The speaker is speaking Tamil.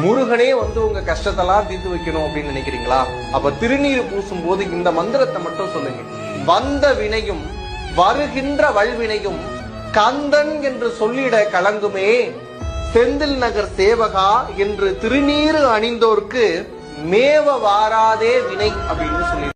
முருகனே வந்து உங்க கஷ்டத்தெல்லாம் தீர்த்து வைக்கணும் அப்படின்னு நினைக்கிறீங்களா? அப்ப திருநீர் பூசும் போது இந்த மந்திரத்தை மட்டும் சொல்லுங்க. வந்த வினையும் வருகின்ற வல்வினையும் கந்தன் என்று சொல்லிட கலங்குமே, செந்தில் நகர் சேவகா என்று திருநீறு அணிந்தோர்க்கு மேவ வாராதே வினை அப்படின்னு சொல்லி